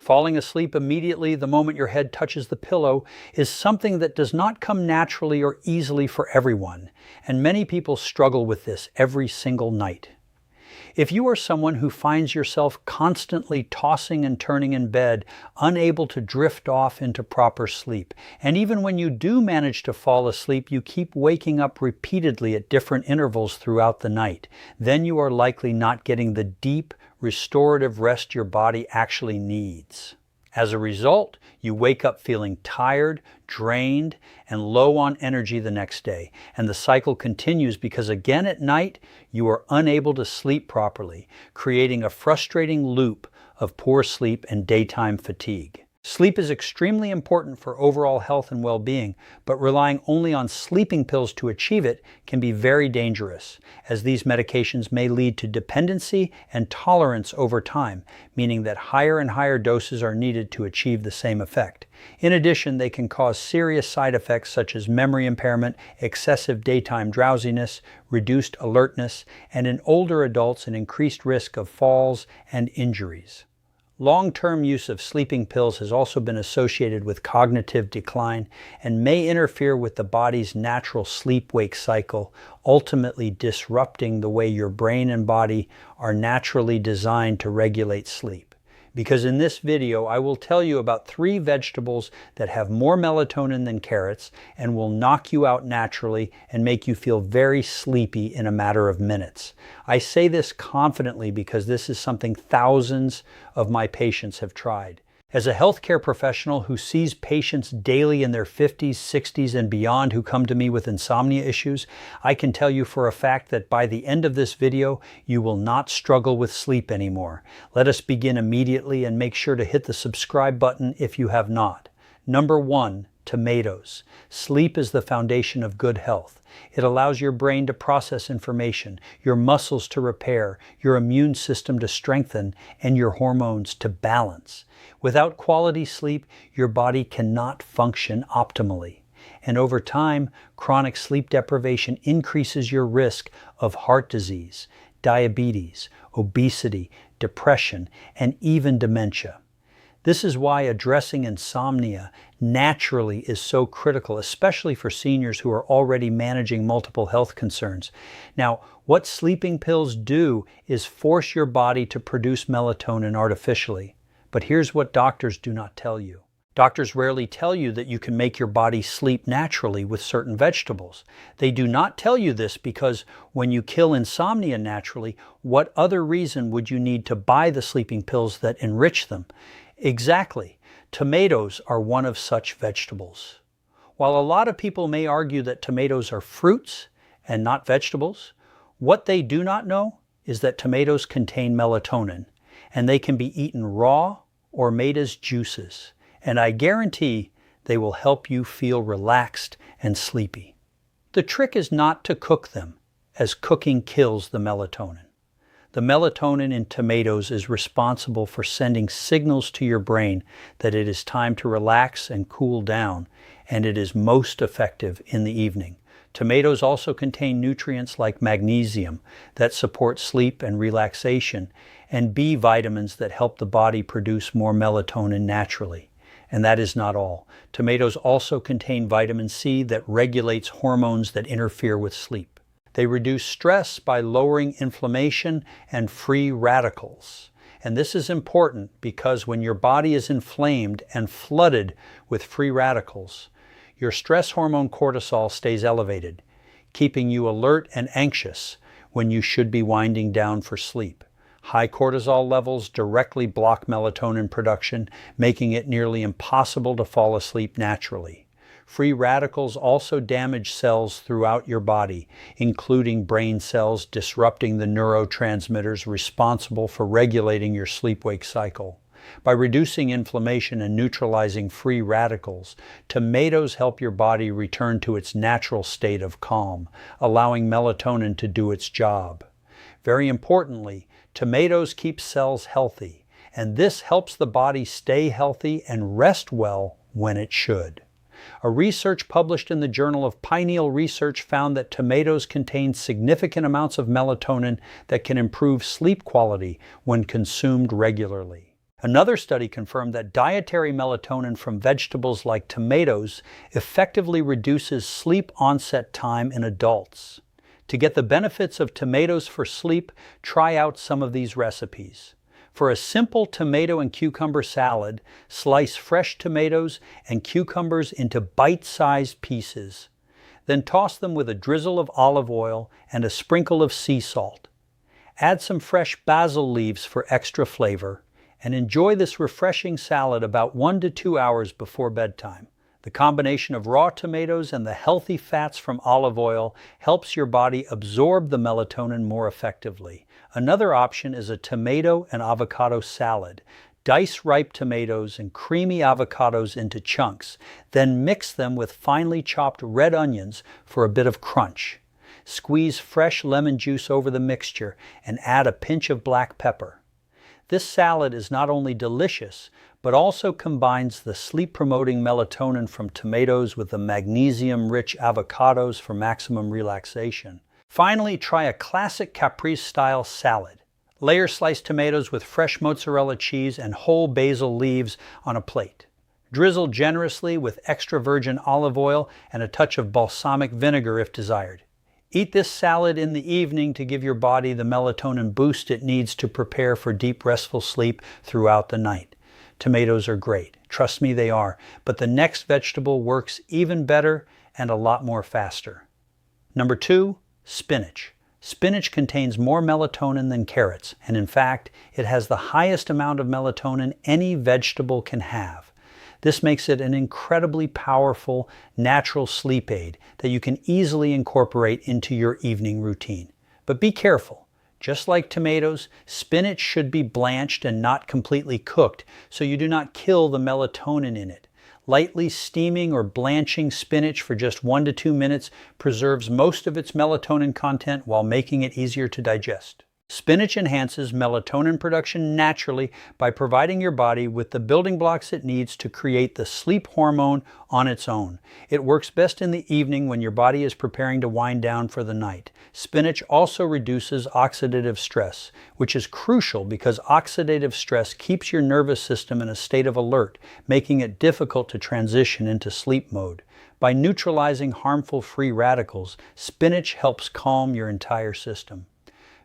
Falling asleep immediately the moment your head touches the pillow is something that does not come naturally or easily for everyone, and many people struggle with this every single night. If you are someone who finds yourself constantly tossing and turning in bed, unable to drift off into proper sleep, and even when you do manage to fall asleep, you keep waking up repeatedly at different intervals throughout the night, then you are likely not getting the deep, restorative rest your body actually needs. As a result, you wake up feeling tired, drained, and low on energy the next day. And the cycle continues because again at night, you are unable to sleep properly, creating a frustrating loop of poor sleep and daytime fatigue. Sleep is extremely important for overall health and well-being, but relying only on sleeping pills to achieve it can be very dangerous, as these medications may lead to dependency and tolerance over time, meaning that higher and higher doses are needed to achieve the same effect. In addition, they can cause serious side effects such as memory impairment, excessive daytime drowsiness, reduced alertness, and in older adults an increased risk of falls and injuries. Long-term use of sleeping pills has also been associated with cognitive decline and may interfere with the body's natural sleep-wake cycle, ultimately disrupting the way your brain and body are naturally designed to regulate sleep. Because in this video, I will tell you about 3 vegetables that have more melatonin than carrots and will knock you out naturally and make you feel very sleepy in a matter of minutes. I say this confidently because this is something thousands of my patients have tried. As a healthcare professional who sees patients daily in their 50s, 60s, and beyond who come to me with insomnia issues, I can tell you for a fact that by the end of this video, you will not struggle with sleep anymore. Let us begin immediately and make sure to hit the subscribe button if you have not. Number 1, tomatoes. Sleep is the foundation of good health. It allows your brain to process information, your muscles to repair, your immune system to strengthen, and your hormones to balance. Without quality sleep, your body cannot function optimally. And over time, chronic sleep deprivation increases your risk of heart disease, diabetes, obesity, depression, and even dementia. This is why addressing insomnia naturally is so critical, especially for seniors who are already managing multiple health concerns. Now, what sleeping pills do is force your body to produce melatonin artificially. But here's what doctors do not tell you. Doctors rarely tell you that you can make your body sleep naturally with certain vegetables. They do not tell you this because when you kill insomnia naturally, what other reason would you need to buy the sleeping pills that enrich them? Exactly. Tomatoes are one of such vegetables. While a lot of people may argue that tomatoes are fruits and not vegetables, what they do not know is that tomatoes contain melatonin, and they can be eaten raw or made as juices. And I guarantee they will help you feel relaxed and sleepy. The trick is not to cook them, as cooking kills the melatonin. The melatonin in tomatoes is responsible for sending signals to your brain that it is time to relax and cool down, and it is most effective in the evening. Tomatoes also contain nutrients like magnesium that support sleep and relaxation, and B vitamins that help the body produce more melatonin naturally. And that is not all. Tomatoes also contain vitamin C that regulates hormones that interfere with sleep. They reduce stress by lowering inflammation and free radicals. And this is important because when your body is inflamed and flooded with free radicals, your stress hormone cortisol stays elevated, keeping you alert and anxious when you should be winding down for sleep. High cortisol levels directly block melatonin production, making it nearly impossible to fall asleep naturally. Free radicals also damage cells throughout your body, including brain cells, disrupting the neurotransmitters responsible for regulating your sleep-wake cycle. By reducing inflammation and neutralizing free radicals, tomatoes help your body return to its natural state of calm, allowing melatonin to do its job. Very importantly, tomatoes keep cells healthy, and this helps the body stay healthy and rest well when it should. A research published in the Journal of Pineal Research found that tomatoes contain significant amounts of melatonin that can improve sleep quality when consumed regularly. Another study confirmed that dietary melatonin from vegetables like tomatoes effectively reduces sleep onset time in adults. To get the benefits of tomatoes for sleep, try out some of these recipes. For a simple tomato and cucumber salad, slice fresh tomatoes and cucumbers into bite-sized pieces. Then toss them with a drizzle of olive oil and a sprinkle of sea salt. Add some fresh basil leaves for extra flavor, and enjoy this refreshing salad about 1 to 2 hours before bedtime. The combination of raw tomatoes and the healthy fats from olive oil helps your body absorb the melatonin more effectively. Another option is a tomato and avocado salad. Dice ripe tomatoes and creamy avocados into chunks, then mix them with finely chopped red onions for a bit of crunch. Squeeze fresh lemon juice over the mixture and add a pinch of black pepper. This salad is not only delicious, but also combines the sleep-promoting melatonin from tomatoes with the magnesium-rich avocados for maximum relaxation. Finally, try a classic caprese-style salad. Layer sliced tomatoes with fresh mozzarella cheese and whole basil leaves on a plate. Drizzle generously with extra virgin olive oil and a touch of balsamic vinegar if desired. Eat this salad in the evening to give your body the melatonin boost it needs to prepare for deep, restful sleep throughout the night. Tomatoes are great. Trust me, they are. But the next vegetable works even better and a lot more faster. Number 2, spinach. Spinach contains more melatonin than carrots, and in fact, it has the highest amount of melatonin any vegetable can have. This makes it an incredibly powerful, natural sleep aid that you can easily incorporate into your evening routine. But be careful. Just like tomatoes, spinach should be blanched and not completely cooked, so you do not kill the melatonin in it. Lightly steaming or blanching spinach for just 1 to 2 minutes preserves most of its melatonin content while making it easier to digest. Spinach enhances melatonin production naturally by providing your body with the building blocks it needs to create the sleep hormone on its own. It works best in the evening when your body is preparing to wind down for the night. Spinach also reduces oxidative stress, which is crucial because oxidative stress keeps your nervous system in a state of alert, making it difficult to transition into sleep mode. By neutralizing harmful free radicals, spinach helps calm your entire system.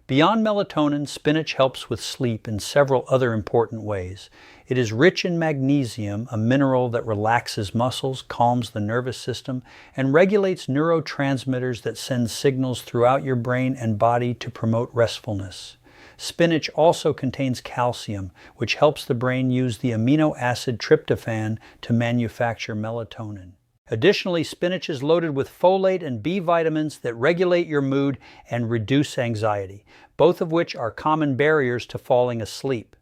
Beyond melatonin, spinach helps with sleep in several other important ways. It is rich in magnesium, a mineral that relaxes muscles, calms the nervous system, and regulates neurotransmitters that send signals throughout your brain and body to promote restfulness. Spinach also contains calcium, which helps the brain use the amino acid tryptophan to manufacture melatonin. Additionally, spinach is loaded with folate and B vitamins that regulate your mood and reduce anxiety, both of which are common barriers to falling asleep.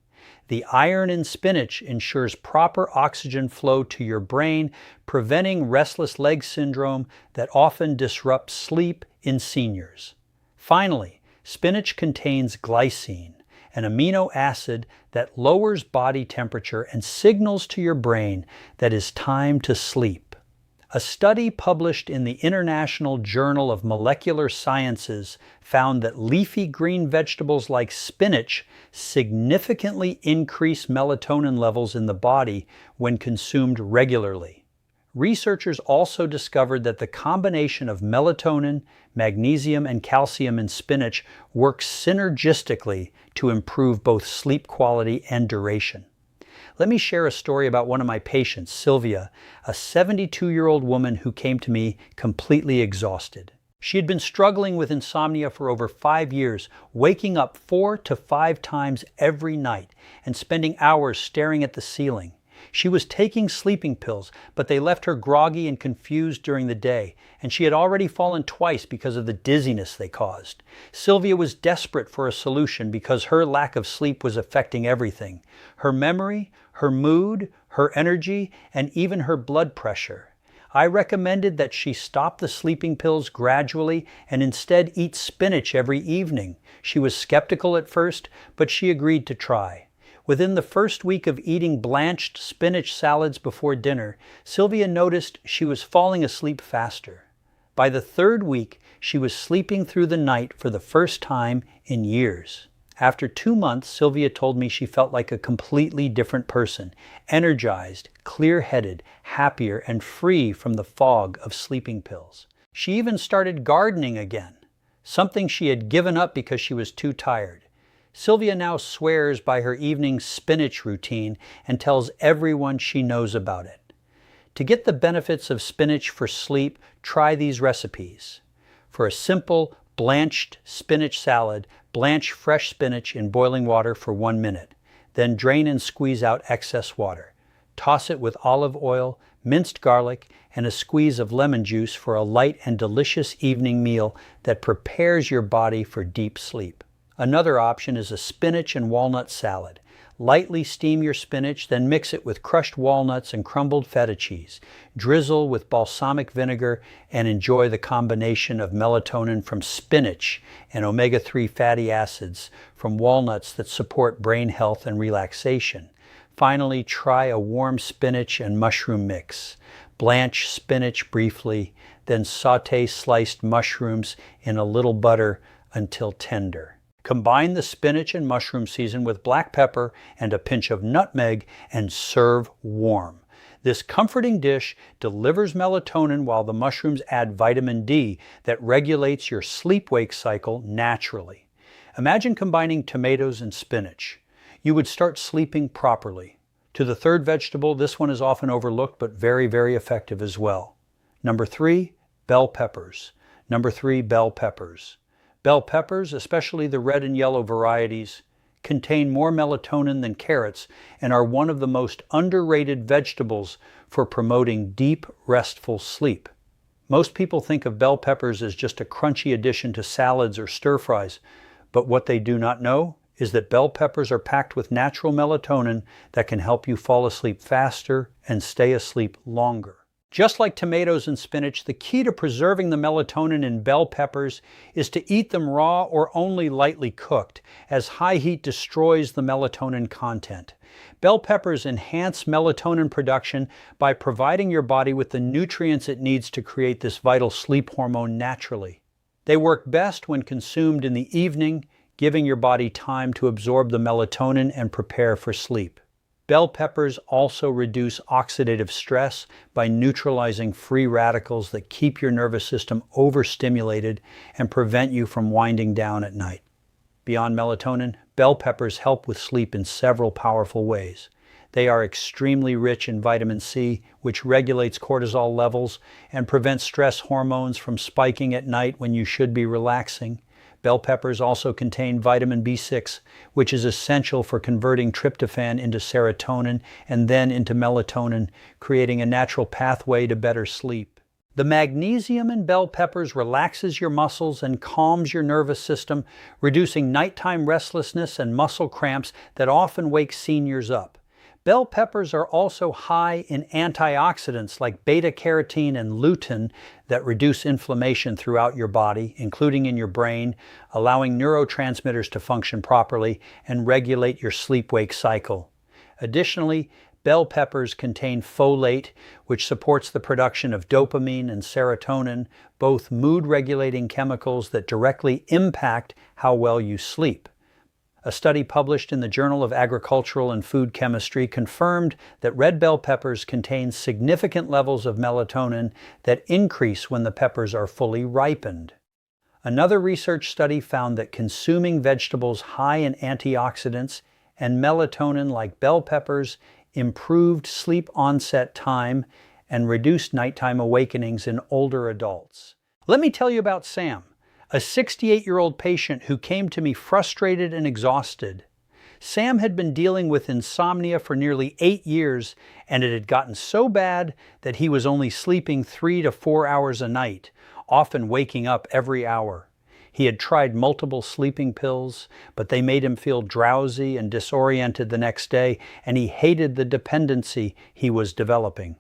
The iron in spinach ensures proper oxygen flow to your brain, preventing restless leg syndrome that often disrupts sleep in seniors. Finally, spinach contains glycine, an amino acid that lowers body temperature and signals to your brain that it's time to sleep. A study published in the International Journal of Molecular Sciences found that leafy green vegetables like spinach significantly increase melatonin levels in the body when consumed regularly. Researchers also discovered that the combination of melatonin, magnesium, and calcium in spinach works synergistically to improve both sleep quality and duration. Let me share a story about one of my patients, Sylvia, a 72-year-old woman who came to me completely exhausted. She had been struggling with insomnia for over 5 years, waking up 4 to 5 times every night and spending hours staring at the ceiling. She was taking sleeping pills, but they left her groggy and confused during the day, and she had already fallen twice because of the dizziness they caused. Sylvia was desperate for a solution because her lack of sleep was affecting everything: her memory, her mood, her energy, and even her blood pressure. I recommended that she stop the sleeping pills gradually and instead eat spinach every evening. She was skeptical at first, but she agreed to try. Within the first week of eating blanched spinach salads before dinner, Sylvia noticed she was falling asleep faster. By the 3rd week, she was sleeping through the night for the first time in years. After 2 months, Sylvia told me she felt like a completely different person, energized, clear-headed, happier, and free from the fog of sleeping pills. She even started gardening again, something she had given up because she was too tired. Sylvia now swears by her evening spinach routine and tells everyone she knows about it. To get the benefits of spinach for sleep, try these recipes. For a simple, blanched spinach salad, blanch fresh spinach in boiling water for 1 minute. Then drain and squeeze out excess water. Toss it with olive oil, minced garlic, and a squeeze of lemon juice for a light and delicious evening meal that prepares your body for deep sleep. Another option is a spinach and walnut salad. Lightly steam your spinach, then mix it with crushed walnuts and crumbled feta cheese. Drizzle with balsamic vinegar and enjoy the combination of melatonin from spinach and omega-3 fatty acids from walnuts that support brain health and relaxation. Finally, try a warm spinach and mushroom mix. Blanch spinach briefly, then saute sliced mushrooms in a little butter until tender. Combine the spinach and mushroom season with black pepper and a pinch of nutmeg and serve warm. This comforting dish delivers melatonin while the mushrooms add vitamin D that regulates your sleep-wake cycle naturally. Imagine combining tomatoes and spinach. You would start sleeping properly. To the third vegetable, this one is often overlooked but very, very effective as well. Number 3, bell peppers. Number 3, bell peppers. Bell peppers, especially the red and yellow varieties, contain more melatonin than carrots and are one of the most underrated vegetables for promoting deep, restful sleep. Most people think of bell peppers as just a crunchy addition to salads or stir-fries, but what they do not know is that bell peppers are packed with natural melatonin that can help you fall asleep faster and stay asleep longer. Just like tomatoes and spinach, the key to preserving the melatonin in bell peppers is to eat them raw or only lightly cooked, as high heat destroys the melatonin content. Bell peppers enhance melatonin production by providing your body with the nutrients it needs to create this vital sleep hormone naturally. They work best when consumed in the evening, giving your body time to absorb the melatonin and prepare for sleep. Bell peppers also reduce oxidative stress by neutralizing free radicals that keep your nervous system overstimulated and prevent you from winding down at night. Beyond melatonin, bell peppers help with sleep in several powerful ways. They are extremely rich in vitamin C, which regulates cortisol levels and prevents stress hormones from spiking at night when you should be relaxing. Bell peppers also contain vitamin B6, which is essential for converting tryptophan into serotonin and then into melatonin, creating a natural pathway to better sleep. The magnesium in bell peppers relaxes your muscles and calms your nervous system, reducing nighttime restlessness and muscle cramps that often wake seniors up. Bell peppers are also high in antioxidants like beta-carotene and lutein that reduce inflammation throughout your body, including in your brain, allowing neurotransmitters to function properly and regulate your sleep-wake cycle. Additionally, bell peppers contain folate, which supports the production of dopamine and serotonin, both mood-regulating chemicals that directly impact how well you sleep. A study published in the Journal of Agricultural and Food Chemistry confirmed that red bell peppers contain significant levels of melatonin that increase when the peppers are fully ripened. Another research study found that consuming vegetables high in antioxidants and melatonin like bell peppers improved sleep onset time and reduced nighttime awakenings in older adults. Let me tell you about Sam, a 68-year-old patient who came to me frustrated and exhausted. Sam had been dealing with insomnia for nearly 8 years, and it had gotten so bad that he was only sleeping 3 to 4 hours a night, often waking up every hour. He had tried multiple sleeping pills, but they made him feel drowsy and disoriented the next day, and he hated the dependency he was developing.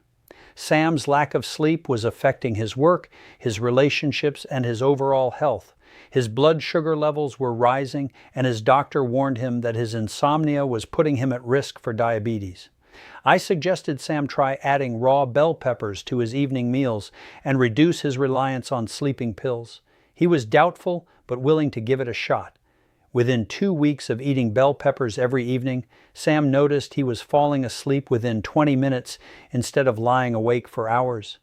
Sam's lack of sleep was affecting his work, his relationships, and his overall health. His blood sugar levels were rising, and his doctor warned him that his insomnia was putting him at risk for diabetes. I suggested Sam try adding raw bell peppers to his evening meals and reduce his reliance on sleeping pills. He was doubtful, but willing to give it a shot. Within 2 weeks of eating bell peppers every evening, Sam noticed he was falling asleep within 20 minutes instead of lying awake for hours.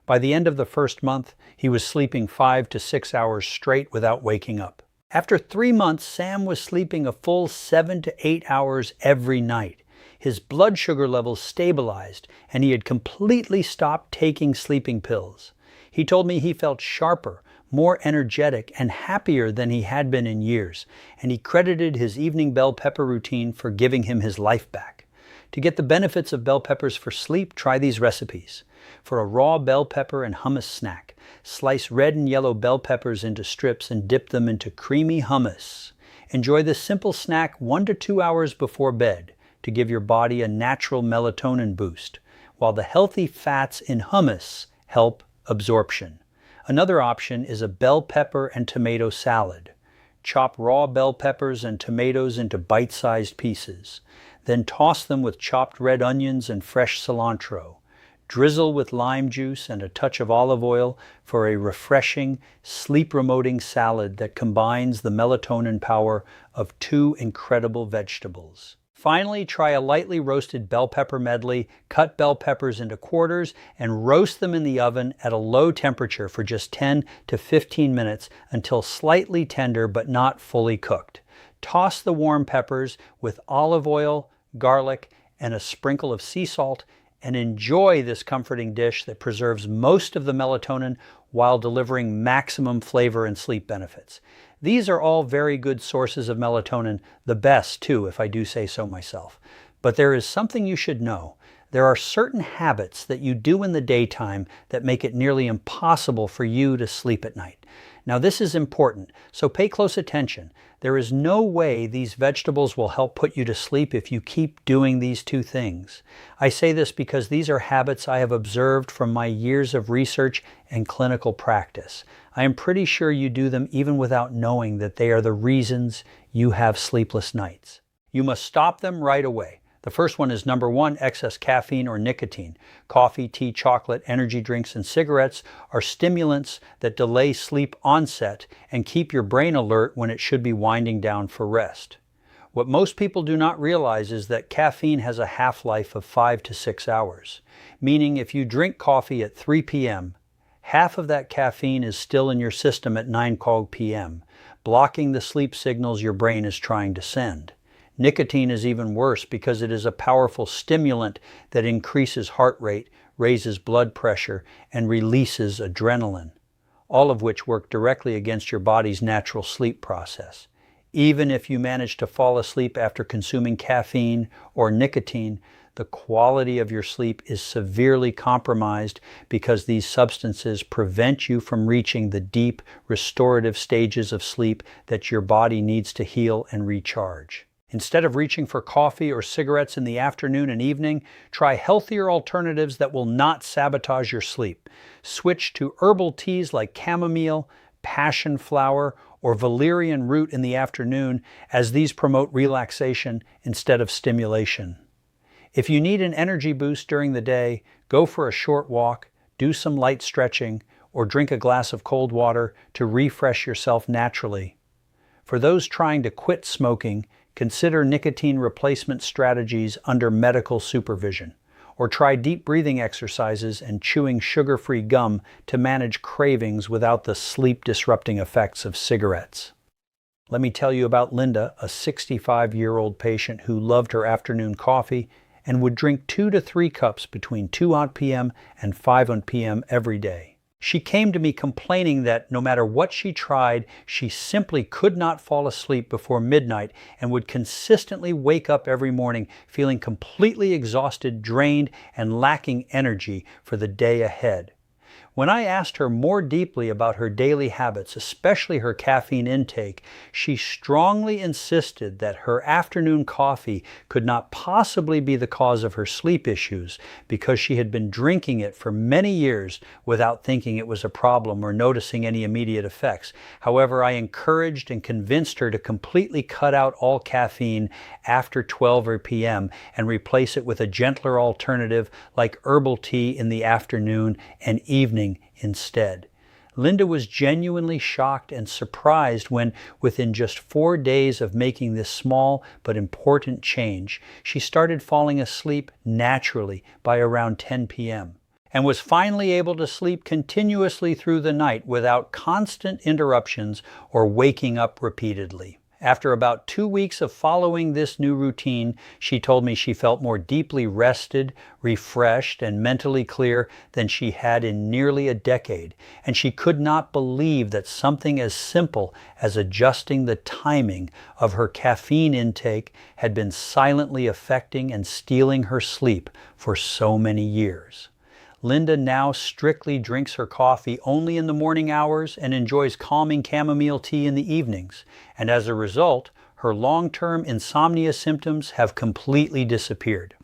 By the end of the first month, he was sleeping 5 to 6 hours straight without waking up. After 3 months, Sam was sleeping a full 7 to 8 hours every night. His blood sugar levels stabilized, and he had completely stopped taking sleeping pills. He told me he felt sharper, more energetic, and happier than he had been in years, and he credited his evening bell pepper routine for giving him his life back. To get the benefits of bell peppers for sleep, try these recipes. For a raw bell pepper and hummus snack, slice red and yellow bell peppers into strips and dip them into creamy hummus. Enjoy this simple snack 1 to 2 hours before bed to give your body a natural melatonin boost, while the healthy fats in hummus help absorption. Another option is a bell pepper and tomato salad. Chop raw bell peppers and tomatoes into bite-sized pieces. Then toss them with chopped red onions and fresh cilantro. Drizzle with lime juice and a touch of olive oil for a refreshing, sleep-promoting salad that combines the melatonin power of 2 incredible vegetables. Finally, try a lightly roasted bell pepper medley. Cut bell peppers into quarters and roast them in the oven at a low temperature for just 10 to 15 minutes until slightly tender but not fully cooked. Toss the warm peppers with olive oil, garlic, and a sprinkle of sea salt, and enjoy this comforting dish that preserves most of the melatonin while delivering maximum flavor and sleep benefits. These are all very good sources of melatonin, the best too, if I do say so myself. But there is something you should know. There are certain habits that you do in the daytime that make it nearly impossible for you to sleep at night. Now this is important, so pay close attention. There is no way these vegetables will help put you to sleep if you keep doing these 2 things. I say this because these are habits I have observed from my years of research and clinical practice. I am pretty sure you do them even without knowing that they are the reasons you have sleepless nights. You must stop them right away. The first one is number 1, excess caffeine or nicotine. Coffee, tea, chocolate, energy drinks, and cigarettes are stimulants that delay sleep onset and keep your brain alert when it should be winding down for rest. What most people do not realize is that caffeine has a half-life of 5 to 6 hours, meaning if you drink coffee at 3 p.m., half of that caffeine is still in your system at 9 p.m., blocking the sleep signals your brain is trying to send. Nicotine is even worse because it is a powerful stimulant that increases heart rate, raises blood pressure, and releases adrenaline, all of which work directly against your body's natural sleep process. Even if you manage to fall asleep after consuming caffeine or nicotine, the quality of your sleep is severely compromised because these substances prevent you from reaching the deep, restorative stages of sleep that your body needs to heal and recharge. Instead of reaching for coffee or cigarettes in the afternoon and evening, try healthier alternatives that will not sabotage your sleep. Switch to herbal teas like chamomile, passion flower, or valerian root in the afternoon, as these promote relaxation instead of stimulation. If you need an energy boost during the day, go for a short walk, do some light stretching, or drink a glass of cold water to refresh yourself naturally. For those trying to quit smoking, consider nicotine replacement strategies under medical supervision, or try deep breathing exercises and chewing sugar-free gum to manage cravings without the sleep-disrupting effects of cigarettes. Let me tell you about Linda, a 65-year-old patient who loved her afternoon coffee and would drink 2 to 3 cups between 2 p.m. and 5 p.m. every day. She came to me complaining that no matter what she tried, she simply could not fall asleep before midnight and would consistently wake up every morning feeling completely exhausted, drained, and lacking energy for the day ahead. When I asked her more deeply about her daily habits, especially her caffeine intake, she strongly insisted that her afternoon coffee could not possibly be the cause of her sleep issues because she had been drinking it for many years without thinking it was a problem or noticing any immediate effects. However, I encouraged and convinced her to completely cut out all caffeine after 12 p.m. and replace it with a gentler alternative like herbal tea in the afternoon and evening instead. Linda was genuinely shocked and surprised when, within just 4 days of making this small but important change, she started falling asleep naturally by around 10 p.m. and was finally able to sleep continuously through the night without constant interruptions or waking up repeatedly. After about 2 weeks of following this new routine, she told me she felt more deeply rested, refreshed, and mentally clear than she had in nearly a decade, and she could not believe that something as simple as adjusting the timing of her caffeine intake had been silently affecting and stealing her sleep for so many years. Linda now strictly drinks her coffee only in the morning hours and enjoys calming chamomile tea in the evenings. And as a result, her long-term insomnia symptoms have completely disappeared.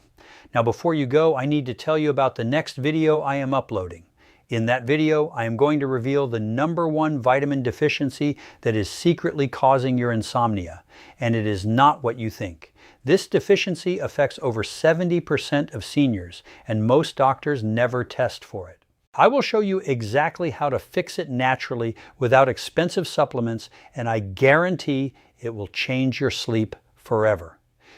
Now, before you go, I need to tell you about the next video I am uploading. In that video, I am going to reveal the #1 vitamin deficiency that is secretly causing your insomnia, and it is not what you think. This deficiency affects over 70% of seniors, and most doctors never test for it. I will show you exactly how to fix it naturally without expensive supplements, and I guarantee it will change your sleep forever.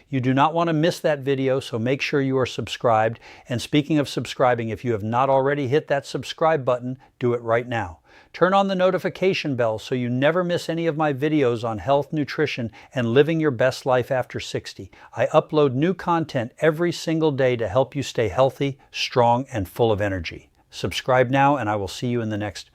You do not want to miss that video, so make sure you are subscribed. And speaking of subscribing, if you have not already hit that subscribe button, do it right now. Turn on the notification bell so you never miss any of my videos on health, nutrition, and living your best life after 60. I upload new content every single day to help you stay healthy, strong, and full of energy. Subscribe now, and I will see you in the next